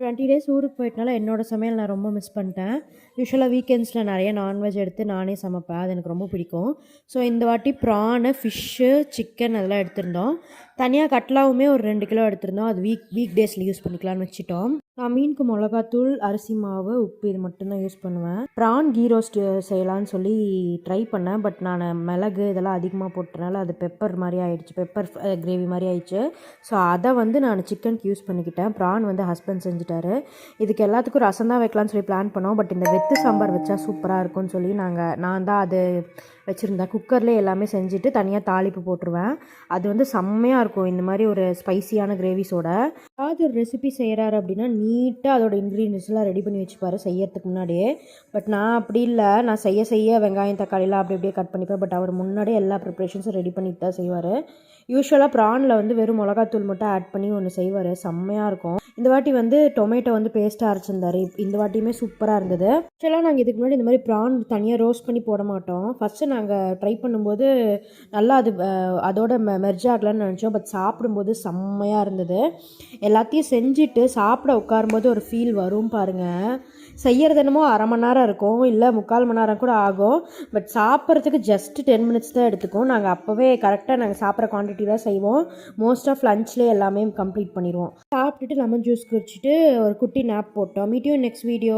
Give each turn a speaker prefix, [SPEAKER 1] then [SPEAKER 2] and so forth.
[SPEAKER 1] 20 days ஊருக்கு போயிட்டனால என்னோட சமையல் நான் ரொம்ப மிஸ் பண்ணிட்டேன். யூசுவலாக வீக்கெண்ட்ஸில் நிறைய நான்வெஜ் எடுத்து நானே சமைப்பேன். அது எனக்கு ரொம்ப பிடிக்கும். ஸோ இந்த வாட்டி ப்ரானு, ஃபிஷ்ஷு, சிக்கன் அதெல்லாம் எடுத்திருந்தோம். தனியாக கட்லாவுமே ஒரு 2 கிலோ எடுத்திருந்தோம். அது வீக் டேஸில் யூஸ் பண்ணிக்கலாம்னு வச்சுட்டோம். நான் மீனுக்கு மிளகாத்தூள், அரிசி மாவு, உப்பு இது மட்டும்தான் யூஸ் பண்ணுவேன். ப்ரான் கீ ரோஸ்ட் செய்யலான்னு சொல்லி ட்ரை பண்ணேன். பட் நான் மிளகு இதெல்லாம் அதிகமாக போட்டனால அது பெப்பர் மாதிரி ஆயிடுச்சு, பெப்பர் கிரேவி மாதிரி ஆயிடுச்சு. ஸோ அதை நான் சிக்கனுக்கு யூஸ் பண்ணிக்கிட்டேன். ப்ரான் ஹஸ்பண்ட் செஞ்சுட்டாரு. இதுக்கு எல்லாத்துக்கும் ரசம் தான் வைக்கலான்னு சொல்லி பிளான் பண்ணோம். பட் இந்த வெத்து சாம்பார் வச்சா சூப்பராக இருக்கும்னு சொல்லி நான் தான் அது வச்சுருந்தேன். குக்கர்லேயே எல்லாமே செஞ்சுட்டு தனியாக தாளிப்பு போட்டுருவேன். அது செம்மையாக இருக்கும் இந்த மாதிரி ஒரு ஸ்பைசியான கிரேவிஸோட. ஏதாவது ஒரு ரெசிபி செய்கிறாரு அப்படின்னா நீட்டாக அதோட இன்க்ரீடியன்ஸ்லாம் ரெடி பண்ணி வச்சுப்பாரு செய்யறதுக்கு முன்னாடியே. பட் நான் அப்படி இல்லை. நான் செய்ய வெங்காயம் தக்காளிலாம் அப்படி அப்படியே கட் பண்ணிப்பேன். பட் அவர் முன்னாடியே எல்லா ப்ரிப்ரேஷன்ஸும் ரெடி பண்ணிட்டு தான் செய்வார். யூஸ்வலாக ப்ரானில் வெறும் மிளகாத்தூள் மட்டும் ஆட் பண்ணி ஒன்று செய்வார். செம்மையாக இருக்கும். இந்த வாட்டி டொமேட்டோ பேஸ்ட்டாக அரைச்சிருந்தார். இந்த வாட்டியுமே சூப்பராக இருந்தது. ஆக்சுவலாக நாங்கள் இதுக்கு முன்னாடி இந்த மாதிரி ப்ரான் தனியாக ரோஸ்ட் பண்ணி போட மாட்டோம். ஃபஸ்ட்டு நாங்கள் ட்ரை பண்ணும்போது நல்லா அதோட மெர்ஜ் ஆகலான்னு நினச்சோம். பட் சாப்பிடும்போது செம்மையாக இருந்தது. எல்லாத்தையும் செஞ்சுட்டு சாப்பிட உட்காரும்போது ஒரு ஃபீல் வரும் பாருங்கள். செய்கிறது என்னமோ அரை மணி நேரம் இருக்கும், இல்லை 3/4 மணி நேரம் கூட ஆகும். பட் சாப்பிட்றதுக்கு ஜஸ்ட் 10 மினிட்ஸ் தான் எடுத்துக்கும். நாங்கள் அப்போவே கரெக்டாக நாங்கள் சாப்பிட்ற குவான்டிட்டி தான் செய்வோம். மோஸ்ட் ஆஃப் லஞ்ச்லேயே எல்லாமே கம்ப்ளீட் பண்ணிடுவோம். சாப்பிட்டுட்டு லெமன் ஜூஸ் குடிச்சிட்டு ஒரு குட்டி நேப் போட்டோம். Meet you next video.